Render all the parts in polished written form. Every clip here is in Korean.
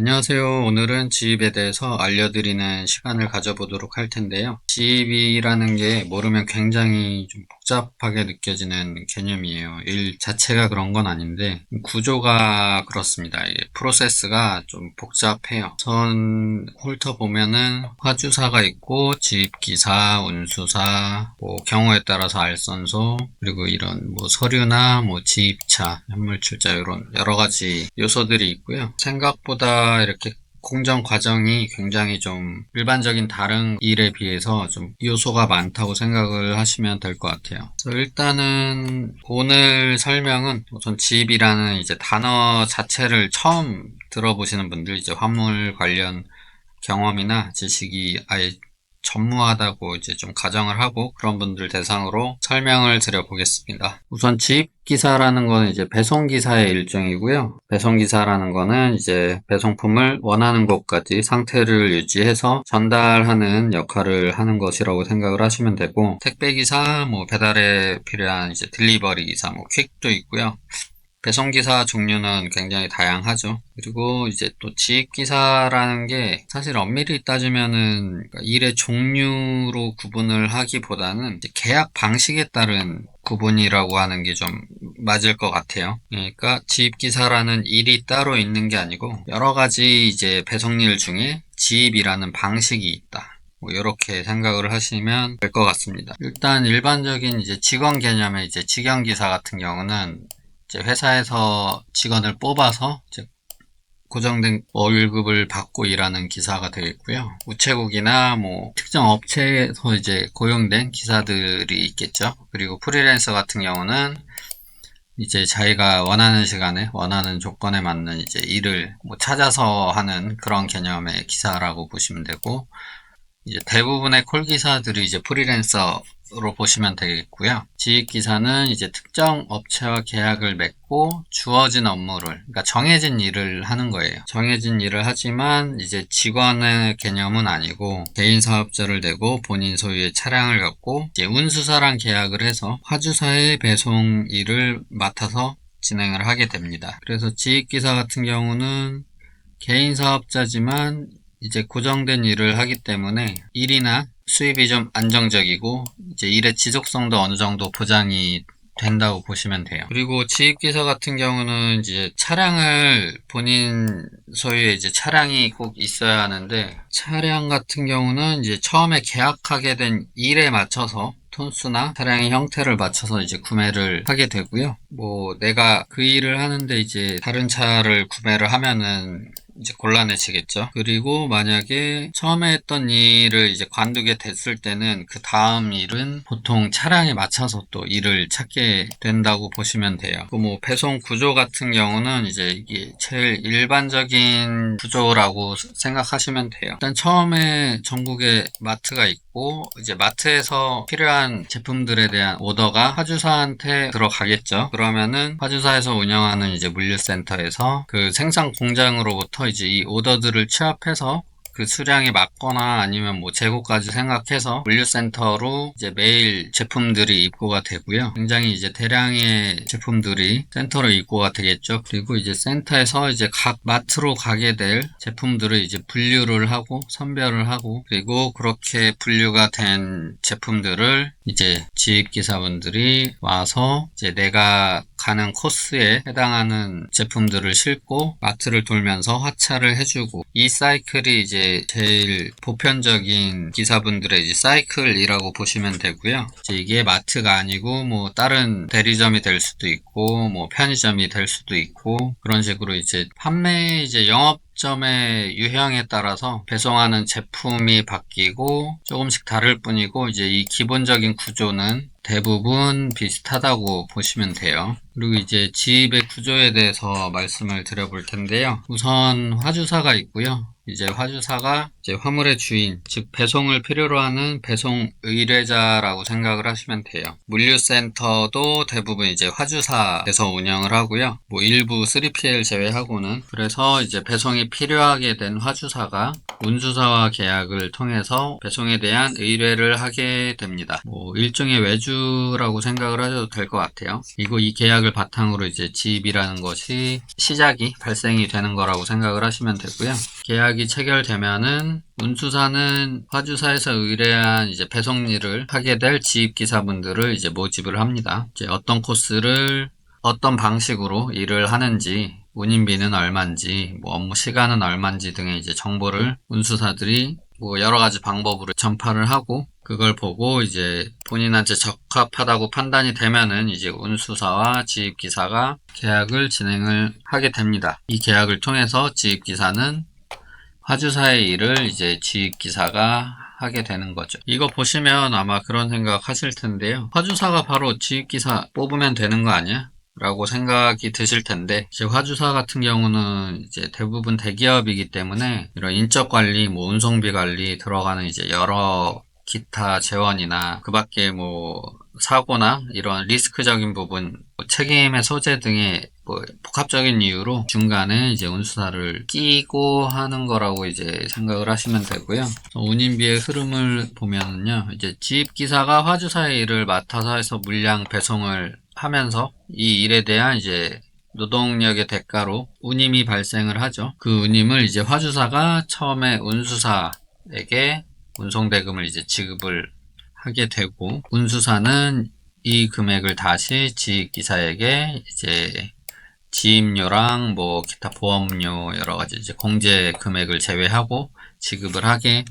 안녕하세요. 오늘은 지입에 대해서 알려드리는 시간을 가져보도록 할 텐데요. 지입이라는 게 모르면 굉장히 좀 복잡하게 느껴지는 개념이에요. 일 자체가 그런 건 아닌데 구조가 그렇습니다. 프로세스가 좀 복잡해요. 선 홀터 보면은 화주사가 있고 지입기사, 운수사, 경우에 따라서 알선소, 그리고 이런 서류나 지입차, 현물출자 이런 여러 가지 요소들이 있고요. 생각보다 이렇게 공정 과정이 굉장히 좀 일반적인 다른 일에 비해서 좀 요소가 많다고 생각을 하시면 될 것 같아요. 그래서 일단은 오늘 설명은 우선 지입이라는 이제 단어 자체를 처음 들어보시는 분들, 이제 화물 관련 경험이나 지식이 아예 전무하다고 이제 좀 가정을 하고 그런 분들 대상으로 설명을 드려보겠습니다. 우선 지입기사라는 거는 이제 배송기사의 일종이고요. 배송기사라는 거는 이제 배송품을 원하는 곳까지 상태를 유지해서 전달하는 역할을 하는 것이라고 생각을 하시면 되고, 택배기사, 배달에 필요한 이제 딜리버리 기사, 퀵도 있고요. 배송기사 종류는 굉장히 다양하죠. 그리고 이제 또 지입기사라는 게 사실 엄밀히 따지면은 일의 종류로 구분을 하기보다는 이제 계약 방식에 따른 구분이라고 하는 게 좀 맞을 것 같아요. 그러니까 지입기사라는 일이 따로 있는 게 아니고 여러 가지 이제 배송일 중에 지입이라는 방식이 있다. 이렇게 생각을 하시면 될 것 같습니다. 일단 일반적인 이제 직원 개념의 이제 직영기사 같은 경우는 이제 회사에서 직원을 뽑아서 이제 고정된 월급을 받고 일하는 기사가 되겠고요. 우체국이나 특정 업체에서 이제 고용된 기사들이 있겠죠. 그리고 프리랜서 같은 경우는 이제 자기가 원하는 시간에 원하는 조건에 맞는 이제 일을 찾아서 하는 그런 개념의 기사라고 보시면 되고, 이제 대부분의 콜 기사들이 이제 프리랜서로 보시면 되겠고요. 지입 기사는 이제 특정 업체와 계약을 맺고 주어진 업무를, 그러니까 정해진 일을 하는 거예요. 정해진 일을 하지만 이제 직원의 개념은 아니고 개인 사업자를 내고 본인 소유의 차량을 갖고 이제 운수사랑 계약을 해서 화주사의 배송 일을 맡아서 진행을 하게 됩니다. 그래서 지입 기사 같은 경우는 개인 사업자지만 이제 고정된 일을 하기 때문에 일이나 수입이 좀 안정적이고 이제 일의 지속성도 어느 정도 보장이 된다고 보시면 돼요. 그리고 지입기사 같은 경우는 이제 차량을 본인 소유의 이제 차량이 꼭 있어야 하는데, 차량 같은 경우는 이제 처음에 계약하게 된 일에 맞춰서 톤수나 차량의 형태를 맞춰서 이제 구매를 하게 되고요. 내가 그 일을 하는데 이제 다른 차를 구매를 하면은 이제 곤란해지겠죠. 그리고 만약에 처음에 했던 일을 이제 관두게 됐을 때는 그 다음 일은 보통 차량에 맞춰서 또 일을 찾게 된다고 보시면 돼요. 배송 구조 같은 경우는 이제 이게 제일 일반적인 구조라고 생각하시면 돼요. 일단 처음에 전국에 마트가 있고 이제 마트에서 필요한 제품들에 대한 오더가 화주사한테 들어가겠죠. 그러면은 화주사에서 운영하는 이제 물류센터에서 그 생산 공장으로부터 이제 이 오더들을 취합해서 그 수량에 맞거나 아니면 재고까지 생각해서 물류센터로 이제 매일 제품들이 입고가 되고요. 굉장히 이제 대량의 제품들이 센터로 입고가 되겠죠. 그리고 이제 센터에서 이제 각 마트로 가게 될 제품들을 이제 분류를 하고 선별을 하고, 그리고 그렇게 분류가 된 제품들을 이제 지입기사분들이 와서 이제 내가 가는 코스에 해당하는 제품들을 싣고 마트를 돌면서 화차를 해주고, 이 사이클이 이제 제일 보편적인 기사분들의 이제 사이클이라고 보시면 되고요. 이제 이게 마트가 아니고 다른 대리점이 될 수도 있고 편의점이 될 수도 있고, 그런 식으로 이제 판매 이제 영업점의 유형에 따라서 배송하는 제품이 바뀌고 조금씩 다를 뿐이고, 이제 이 기본적인 구조는 대부분 비슷하다고 보시면 돼요. 그리고 이제 지입의 구조에 대해서 말씀을 드려볼 텐데요. 우선 화주사가 있고요. 이제 화주사가 이제 화물의 주인, 즉 배송을 필요로 하는 배송 의뢰자라고 생각을 하시면 돼요. 물류센터도 대부분 이제 화주사에서 운영을 하고요. 뭐 일부 3PL 제외하고는. 그래서 이제 배송이 필요하게 된 화주사가 운수사와 계약을 통해서 배송에 대한 의뢰를 하게 됩니다. 뭐 일종의 외주라고 생각을 하셔도 될 것 같아요. 그리고 이 계약을 바탕으로 이제 지입이라는 것이 시작이 발생이 되는 거라고 생각을 하시면 되고요. 계약이 체결되면은 운수사는 화주사에서 의뢰한 이제 배송 일을 하게 될 지입기사분들을 이제 모집을 합니다. 이제 어떤 코스를 어떤 방식으로 일을 하는지, 운임비는 얼마인지, 뭐 업무 시간은 얼마인지 등의 이제 정보를 운수사들이 뭐 여러 가지 방법으로 전파를 하고, 그걸 보고 이제 본인한테 적합하다고 판단이 되면은 이제 운수사와 지입기사가 계약을 진행을 하게 됩니다. 이 계약을 통해서 지입기사는 화주사의 일을 이제 지입기사가 하게 되는 거죠. 이거 보시면 아마 그런 생각 하실 텐데요. 화주사가 바로 지입기사 뽑으면 되는 거 아니야? 라고 생각이 드실 텐데, 이제 화주사 같은 경우는 이제 대부분 대기업이기 때문에 이런 인적 관리, 뭐 운송비 관리 들어가는 이제 여러 기타 재원이나 그 밖에 뭐 사고나 이런 리스크적인 부분, 뭐 책임의 소재 등의 뭐 복합적인 이유로 중간에 이제 운수사를 끼고 하는 거라고 이제 생각을 하시면 되고요. 운임비의 흐름을 보면은요, 이제 지입기사가 화주사의 일을 맡아서 해서 물량 배송을 하면서 이 일에 대한 이제 노동력의 대가로 운임이 발생을 하죠. 그 운임을 이제 화주사가 처음에 운수사에게 운송대금을 이제 지급을 하게 되고, 운수사는 이 금액을 다시 지입기사에게 이제 지입료랑 뭐 기타 보험료 여러 가지 이제 공제 금액을 제외하고 지급을 하게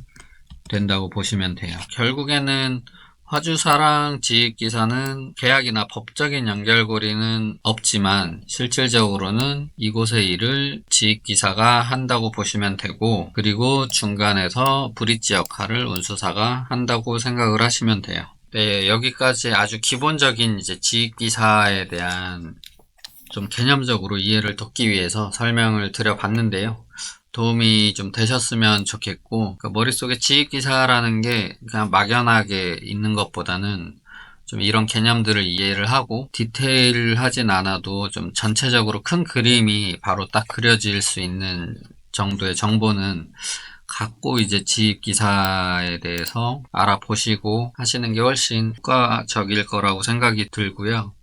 된다고 보시면 돼요. 결국에는 화주사랑 지입기사는 계약이나 법적인 연결고리는 없지만 실질적으로는 이곳의 일을 지입기사가 한다고 보시면 되고, 그리고 중간에서 브릿지 역할을 운수사가 한다고 생각을 하시면 돼요. 네, 여기까지 아주 기본적인 이제 지입기사에 대한 좀 개념적으로 이해를 돕기 위해서 설명을 드려봤는데요. 도움이 좀 되셨으면 좋겠고, 그러니까 머릿속에 지입기사라는 게 그냥 막연하게 있는 것보다는 좀 이런 개념들을 이해를 하고 디테일하진 않아도 좀 전체적으로 큰 그림이 바로 딱 그려질 수 있는 정도의 정보는 갖고 이제 지입기사에 대해서 알아보시고 하시는 게 훨씬 효과적일 거라고 생각이 들고요.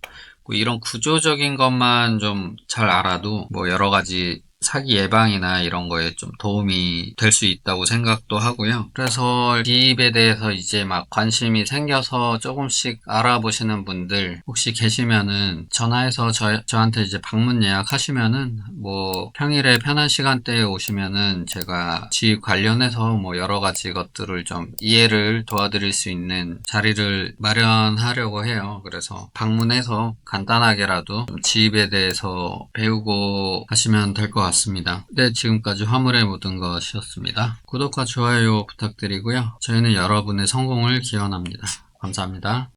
이런 구조적인 것만 좀 잘 알아도 뭐 여러 가지 사기 예방이나 이런 거에 좀 도움이 될 수 있다고 생각도 하고요. 그래서 지입에 대해서 이제 막 관심이 생겨서 조금씩 알아보시는 분들 혹시 계시면은 전화해서 저한테 이제 방문 예약하시면은 뭐 평일에 편한 시간대에 오시면은 제가 지입 관련해서 뭐 여러 가지 것들을 좀 이해를 도와드릴 수 있는 자리를 마련하려고 해요. 그래서 방문해서 간단하게라도 좀 지입에 대해서 배우고 하시면 될 것 같습니다. 네, 지금까지 화물의 모든 것이었습니다. 구독과 좋아요 부탁드리고요. 저희는 여러분의 성공을 기원합니다. 감사합니다.